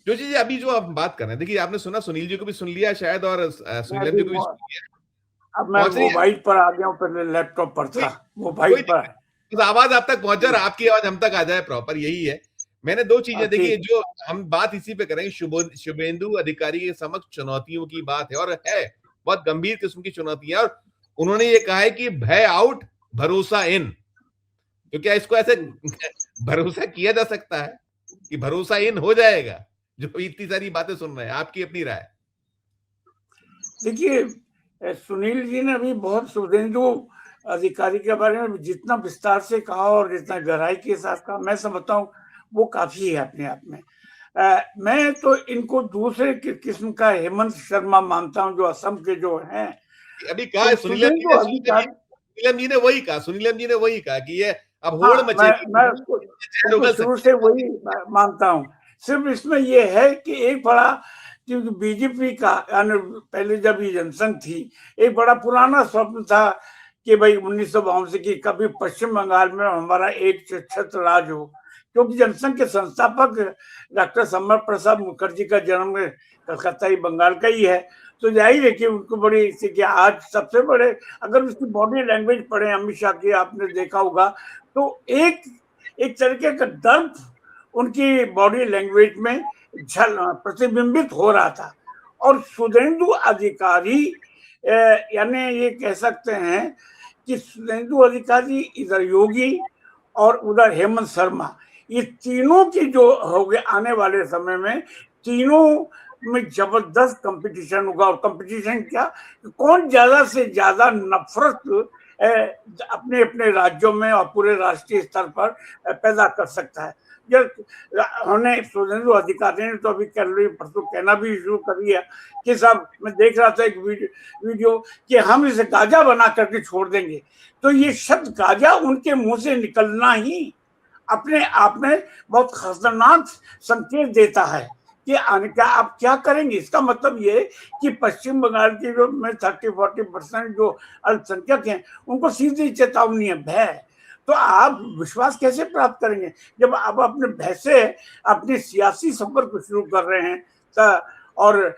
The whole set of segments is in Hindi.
जो चीजें अभी जो आप बात कर रहे हैं, देखिए आपने सुना, सुनील जी को भी सुन लिया शायद, और मैं सुनीलम अभी जी को भी सुन लिया। अब मैं पहुंच रही है मोबाइल पर आ गया हूँ, पहले लैपटॉप पर कोई था, मोबाइल कोई पर। दिक्कत नहीं। बस आवाज आप तक पहुंचे और आपकी आवाज हम तक आ जाए प्रॉपर, यही है। मैंने दो चीजें देखी ठीक। जो हम बात इसी पे करेंगे, शुभेंदु अधिकारी के समक्ष चुनौतियों की बात है, और है बहुत गंभीर किस्म की चुनौतियां। और उन्होंने ये कहा है कि भय आउट, भरोसा इन। तो क्या इसको ऐसे भरोसा किया जा सकता है कि भरोसा इन हो जाएगा? जो इतनी सारी बातें सुन रहे हैं, आपकी अपनी राय। देखिए, सुनील जी ने अभी बहुत शुभेंदु अधिकारी के बारे में जितना विस्तार से कहा और जितना गहराई के साथ कहा, मैं समझता हूँ वो काफी है अपने आप में। मैं तो इनको दूसरे किस्म का हेमंत शर्मा मानता हूँ, जो असम के जो हैं। अभी कहा है तो सुनीलम जी शुभेंदु ने, अधिकारी, सुनीलम जी ने वही कहा कि ये अब हाँ, होड़ मचेगी, मैं जहर उसको उगल शुरू सकती से वही मानता हूँ। सिर्फ इसमें ये है कि एक बड़ा, क्योंकि बीजेपी का, यानी पहले जब ये जनसंघ थी, एक बड़ा पुराना स्वप्न था कि भाई 1952 से कि कभी पश्चिम बंगाल में हमारा एक छत्र राज हो। क्योंकि जनसंघ के संस्थापक डॉक्टर श्यामा प्रसाद मुखर्जी का जन्म कलकत्ता ही, बंगाल का ही है। तो जाहिर है कि उनको बड़ी, कि आज सबसे बड़े, अगर उसकी बॉडी लैंग्वेज पढ़े अमित शाह की, आपने देखा होगा, तो एक एक तरीके का दर्द उनकी बॉडी लैंग्वेज में झल प्रतिबिंबित हो रहा था। और शुभेंदु अधिकारी, यानी ये कह सकते हैं कि शुभेंदु अधिकारी, इधर योगी और उधर हेमंत शर्मा, ये तीनों की जो हो गए आने वाले समय में, तीनों में जबरदस्त कंपटीशन होगा। और कंपटीशन क्या, कौन ज्यादा से ज्यादा नफरत अपने अपने राज्यों में और पूरे राष्ट्रीय स्तर पर पैदा कर सकता है। हमने शुभेंदु अधिकारी ने तो अभी कल परसों कहना भी शुरू कर दिया कि साहब, मैं देख रहा था एक वीडियो कि हम इसे गाजा बना करके छोड़ देंगे। तो ये शब्द गाजा उनके मुंह से निकलना ही अपने आप में बहुत खतरनाक संकेत देता है कि आने क्या आप क्या करेंगे। इसका मतलब ये कि पश्चिम बंगाल की जो में 30-40% जो अल्पसंख्यक हैं, उनको सीधी चेतावनी है, भय। तो आप विश्वास कैसे प्राप्त करेंगे जब आप अपने भय से अपने सियासी सफर को शुरू कर रहे हैं। और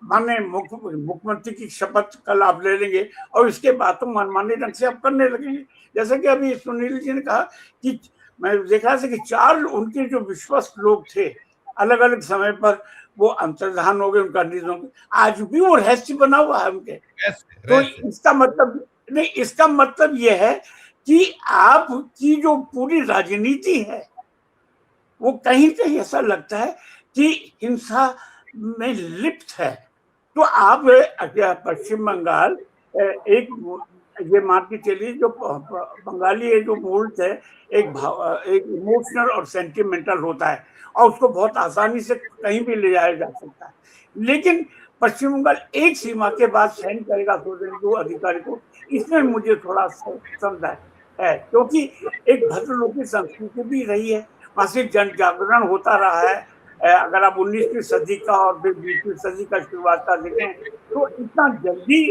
माने मुख्यमंत्री की शपथ कल आप ले लेंगे और इसके बाद तो मनमानी ढंग से आप करने लगेंगे। जैसे कि अभी सुनील जी ने कहा कि मैं देखा था कि 4 उनके जो विश्वस्त लोग थे, अलग अलग समय पर वो अंतर्धान हो गए, उनका निधन हो गया। आज भी वो रहस्य बना हुआ है उनके। तो रहस्य। इसका मतलब नहीं, इसका मतलब यह है कि आपकी जो पूरी राजनीति है, वो कहीं कहीं ऐसा लगता है कि हिंसा में लिप्त है। तो आप पश्चिम बंगाल, एक, ये मान के चलिए, जो बंगाली है जो मूल है, एक इमोशनल और सेंटिमेंटल होता है और उसको बहुत आसानी से कहीं भी ले जाया जा सकता है। लेकिन पश्चिम बंगाल एक सीमा के बाद सहन करेगा शुभेंदु अधिकारी को, इसमें मुझे थोड़ा संदेह है। क्योंकि एक भद्रलोकी संस्कृति भी रही है, वहां से जन जागरण होता रहा है। अगर आप 19वीं सदी का और फिर 20वीं सदी का शुरुआत का देखें, तो इतना जल्दी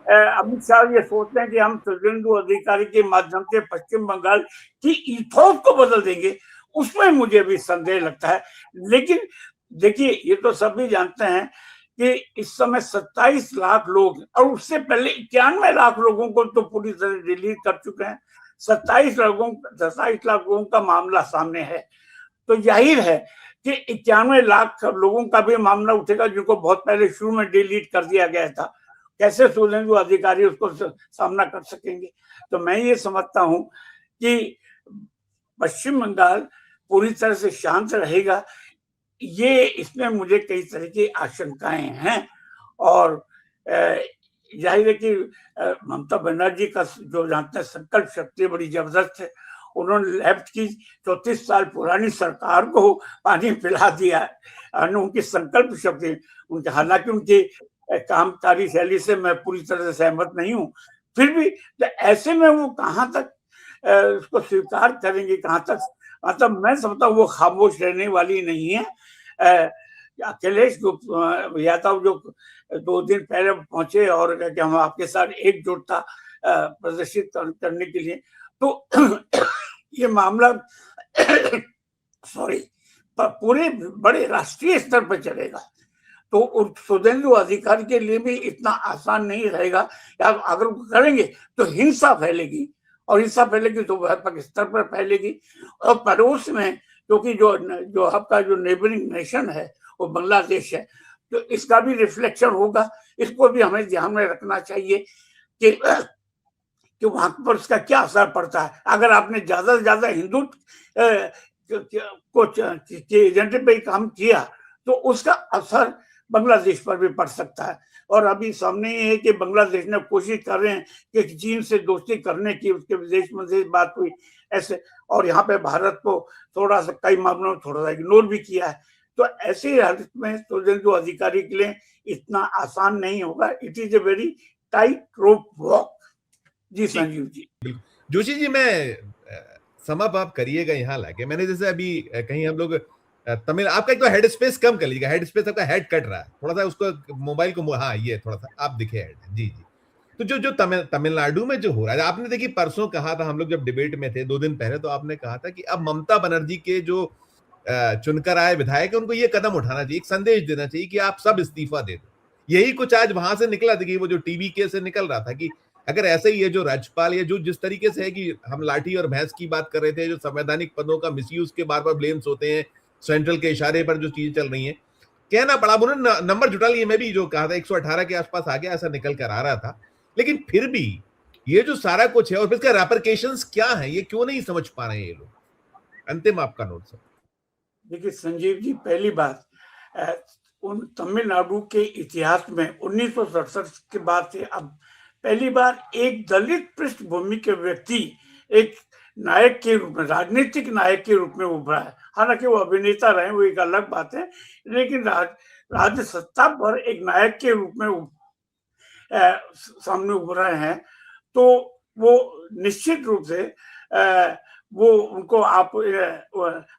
अमित शाह ये सोचते हैं कि हम शुभेंदु अधिकारी के माध्यम से पश्चिम बंगाल की इथोस को बदल देंगे, उसमें मुझे भी संदेह लगता है। लेकिन देखिए, ये तो सभी जानते हैं कि इस समय 27 लाख लोग, और उससे पहले 91 लाख लोगों को तो पूरी तरह डिलीट कर चुके हैं। 27 लाख लोगों का मामला सामने है। तो जाहिर है कि 91 लाख लोगों का भी मामला उठेगा जिनको बहुत पहले शुरू में डिलीट कर दिया गया था। कैसे शुभेंदु अधिकारी उसको सामना कर सकेंगे। तो मैं ये समझता हूं कि पश्चिम बंगाल पूरी तरह से शांत रहेगा, ये इसमें मुझे कई तरह की आशंकाएं हैं। और जाहिर है कि ममता बनर्जी का जो जानते हैं संकल्प शक्ति बड़ी जबरदस्त है। उन्होंने लेफ्ट की 34 साल पुरानी सरकार को पानी पिला दिया है। उनकी संकल्प शक्ति, उनके, हालांकि उनकी कामकारी शैली से मैं पूरी तरह से सहमत नहीं हूँ, फिर भी तो ऐसे में वो कहाँ तक उसको स्वीकार करेंगे, कहाँ तक, मतलब मैं समझता हूँ वो खामोश रहने वाली नहीं है। अखिलेश यादव जो 2 दिन पहले पहुंचे और कि हम आपके साथ एकजुटता प्रदर्शित करने के लिए, तो ये मामला सॉरी पूरे बड़े राष्ट्रीय स्तर पर चलेगा। तो शुभेंदु अधिकारी के लिए भी इतना आसान नहीं रहेगा। अगर वो करेंगे तो हिंसा फैलेगी, और हिंसा फैलेगी तो व्यापक स्तर पर फैलेगी। और पड़ोस में, क्योंकि जो आपका जो नेबरिंग नेशन है वो बांग्लादेश है, तो इसका भी रिफ्लेक्शन होगा। इसको भी हमें ध्यान में रखना चाहिए कि वहां पर उसका क्या असर पड़ता है। अगर आपने ज्यादा से ज्यादा हिंदू को एजेंडे पे काम किया तो उसका असर बांग्लादेश पर भी पड़ सकता है। और अभी सामने ये है कि बांग्लादेश ने कोशिश कर रहे हैं कि चीन से दोस्ती करने की, उसके विदेश मंत्री से बात हुई ऐसे, और यहाँ पे भारत को थोड़ा सा कई मामलों में थोड़ा सा इग्नोर भी किया है। तो ऐसी हालत में शुभेंदु अधिकारी के लिए इतना आसान नहीं होगा। It is a very tight rope walk. जी संजीव जी। जोशी जी, मैं समअप आप करिएगा यहाँ लाके। मैंने जैसे अभी कहीं हम लोग तमिल, आपका एक तो हेड स्पेस कम कर लीजिएगा, हेड स्पेस आपका हेड कट रहा है थोड़ा सा, उसको मोबाइल को, हाँ ये थोड़ा सा आप दिखे हेड। जी जी। तो जो तमिलनाडु में जो हो रहा है, आपने देखिए परसों कहा था, हम लोग जब डिबेट में थे 2 दिन पहले, तो आपने कहा था कि अब ममता बनर्जी के जो चुनकर आए विधायक है उनको ये कदम उठाना चाहिए, एक संदेश देना चाहिए कि आप सब इस्तीफा दे दो। यही कुछ आज वहां से निकला था कि वो जो टीवी के से निकल रहा था कि अगर ऐसे ही है जो राज्यपाल, या जो जिस तरीके से है कि हम लाठी और भैंस की बात कर रहे थे, जो संवैधानिक पदों का मिसयूज के बार बार ब्लेम्स होते हैं, सेंट्रल के इशारे पर जो चीजें चल रही हैं, कहना पड़ा। उन्होंने नंबर जुटा लिए, मैं भी जो कहा था 118 के आसपास आ गया, ऐसा निकल कर आ रहा था। लेकिन फिर भी ये जो सारा कुछ है और इसका रेपरकेशंस क्या है, ये क्यों नहीं समझ पा रहे हैं ये लोग? अंतिम आपका नोट सर। देखिए संजीव जी, पहली बात, उन तमिलनाडु के इतिहास में 1967 के बाद से अब पहली बार एक दलित पृष्ठभूमि के व्यक्ति एक नायक के रूप में, राजनीतिक नायक के रूप में उभरा है। हालांकि वो अभिनेता रहे, वो एक अलग बात है, लेकिन राज्य सत्ता पर एक नायक के रूप में सामने उभरा है। तो वो निश्चित रूप से वो उनको आप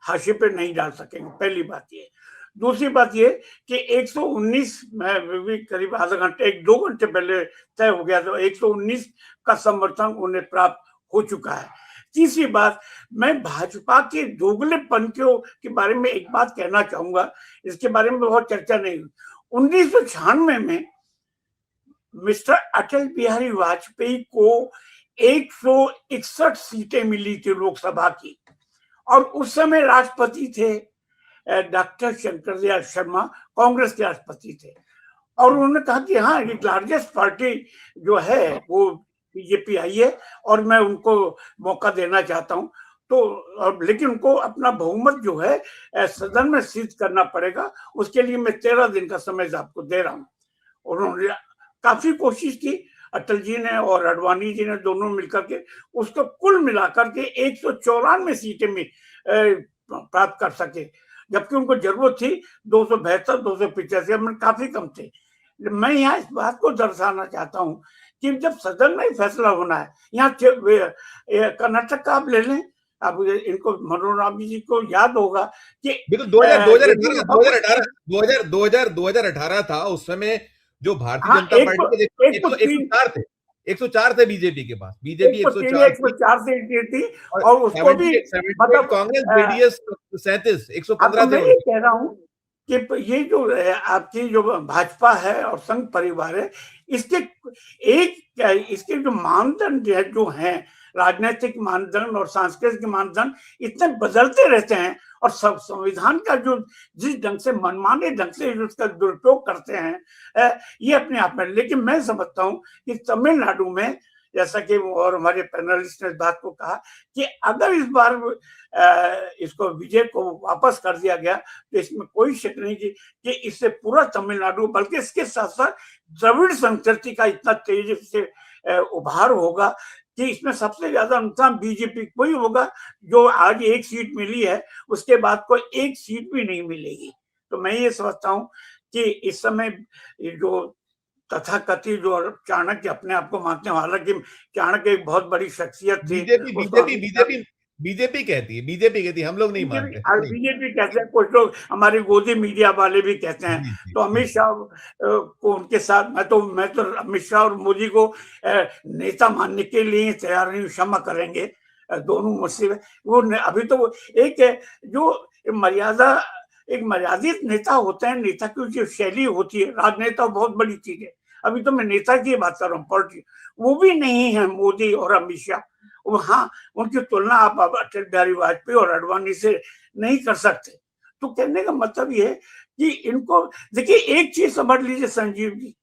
हाशिए पे नहीं डाल सकेंगे, पहली बात ये। दूसरी बात ये कि 119 में भी करीब आधा घंटे, 1-2 घंटे पहले तय हो गया, तो 119 का समर्थन उन्हें प्राप्त हो चुका है। तीसरी बात, मैं भाजपा के दोगलेपन के बारे में एक बात कहना चाहूंगा, इसके बारे में बहुत चर्चा नहीं हुई। 1996 में मिस्टर अटल बिहारी वाजपेयी को 161 सीटें मिली थी लोकसभा की, और उस समय राष्ट्रपति थे डॉक्टर शंकर दयाल शर्मा, कांग्रेस के राष्ट्रपति थे। और उन्होंने कहा कि हाँ, एक लार्जेस्ट पार्टी जो है वो बीजेपी आई है और मैं उनको मौका देना चाहता हूँ। तो लेकिन उनको अपना बहुमत जो है सदन में सिद्ध करना पड़ेगा, उसके लिए मैं 13 दिन का समय आपको दे रहा हूँ। उन्होंने काफी कोशिश की, अटल जी ने और अडवाणी जी ने दोनों मिलकर के उसको कुल मिलाकर के 194 सीटें में प्राप्त कर सके, जबकि उनको जरूरत थी 272, 285 में काफी कम थे। मैं यहाँ इस बात को दर्शाना चाहता हूँ कि जब सदन में फैसला होना है, यहाँ कर्नाटक का आप ले लें, अब इनको मनोरम जी को याद होगा कि 2018 था, उस समय जो भारतीय जनता पार्टी के 104 थे, 104 थे बीजेपी के पास, बीजेपी 104 सीटें थी, और उसको भी मतलब कांग्रेस जेडीएस 37, 115 थे। मैं ये कह रहा हूँ कि ये जो आपकी जो भाजपा है और संघ परिवार है, इसके जो मानदंड जो हैं, राजनीतिक मानदंड और सांस्कृतिक मानदंड इतने बदलते रहते हैं, और सब संविधान का जो जिस ढंग से मनमाने ढंग से उसका दुरुपयोग करते हैं, ये अपने आप में। लेकिन मैं समझता हूँ कि तमिलनाडु में, जैसा कि और हमारे पैनलिस्ट ने इस बात को कहा कि अगर इस बार इसको विजय को वापस कर दिया गया तो इसमें कोई शक नहीं कि इससे पूरा तमिलनाडु, बल्कि इसके साथ साथ द्रविड़ संस्कृति का इतना तेजी से उभार होगा कि इसमें सबसे ज्यादा नुकसान बीजेपी को ही होगा। जो आज 1 सीट मिली है, उसके बाद कोई 1 सीट भी नहीं मिलेगी। तो मैं ये समझता हूँ कि इस समय जो तथाकथित जो चाणक्य अपने आप को मानते हैं, हालांकि चाणक्य एक बहुत बड़ी शख्सियत थी, बीजेपी कहती है, हम लोग नहीं मानते। बीजेपी कहते हैं, कुछ लोग हमारे गोदी मीडिया वाले भी कहते हैं। तो अमित शाह को उनके साथ मैं तो अमित शाह और मोदी को नेता मानने के लिए तैयार नहीं, क्षमा करेंगे, दोनों मुस्लिम है। वो अभी तो वो एक जो मर्यादा, एक मर्यादित नेता होते हैं, नेता की जो शैली होती है, राजनेता बहुत बड़ी चीज है। अभी तो मैं नेता की बात कर रहा हूँ, पॉलिटिक्स, वो भी नहीं है मोदी और अमित शाह। हाँ, उनकी तुलना आप अटल बिहारी वाजपेयी और आडवाणी से नहीं कर सकते। तो कहने का मतलब ये है कि इनको देखिए, एक चीज समझ लीजिए संजीव जी,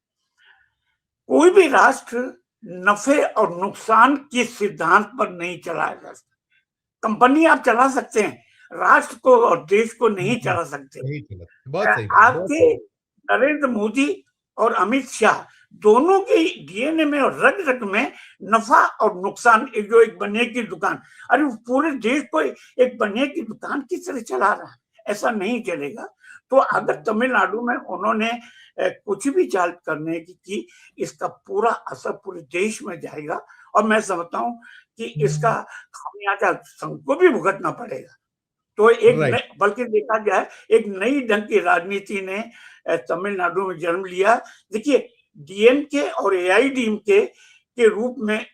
कोई भी राष्ट्र नफे और नुकसान के सिद्धांत पर नहीं चलाया जा सकता। कंपनी आप चला सकते हैं, राष्ट्र को और देश को नहीं चला सकते। नहीं चला, बहुत सही बात, बहुत आपके सही। नरेंद्र मोदी और अमित शाह दोनों के डीएनए में और रग रग में नफा और नुकसान, एक जो एक बनिए की दुकान, अरे पूरे देश को एक बनिए की दुकान की तरह चला रहा है, ऐसा नहीं चलेगा। तो अगर तमिलनाडु में उन्होंने कुछ भी चाल करने की, इसका पूरा असर पूरे देश में जाएगा, और मैं समझता हूं कि इसका खामियाजा संघ को भी भुगतना पड़ेगा। तो राइट। बल्कि देखा जाए, एक नई ढंग की राजनीति ने तमिलनाडु में जन्म लिया। देखिए, डीएमके और एआईडीएमके के रूप में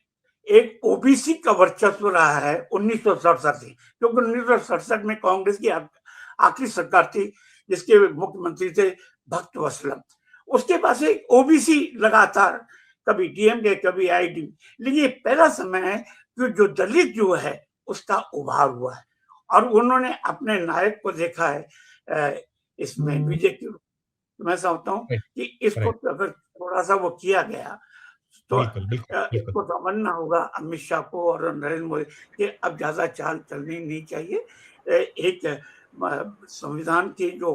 एक ओबीसी का वर्चस्व रहा है 1967 से, क्योंकि 1967 में कांग्रेस की आखिरी सरकार थी जिसके मुख्यमंत्री थे भक्त वत्सलम। उसके पास एक ओबीसी लगातार, कभी डीएमके कभी एआईडीएमके, लेकिन ये पहला समय है कि जो दलित जो है उसका उभार हुआ है, और उन्होंने अपने नायक को देखा है इसमें विजय की। मैं समझता हूँ राइट, कि इसको राइट। अगर थोड़ा सा वो किया गया तो बिल्कुल, बिल्कुल, बिल्कुल। इसको समझना होगा अमित शाह को और नरेंद्र मोदी कि अब ज्यादा चाल चलनी नहीं चाहिए। एक संविधान की जो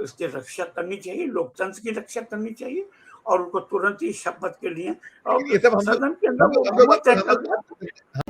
उसकी रक्षा करनी चाहिए, लोकतंत्र की रक्षा करनी चाहिए, और उनको तुरंत ही शपथ के लिए लेकिन और ये सब सदन के अंदर हम वो लोग हम लोग बहुमत तय हम कर लोग दिया।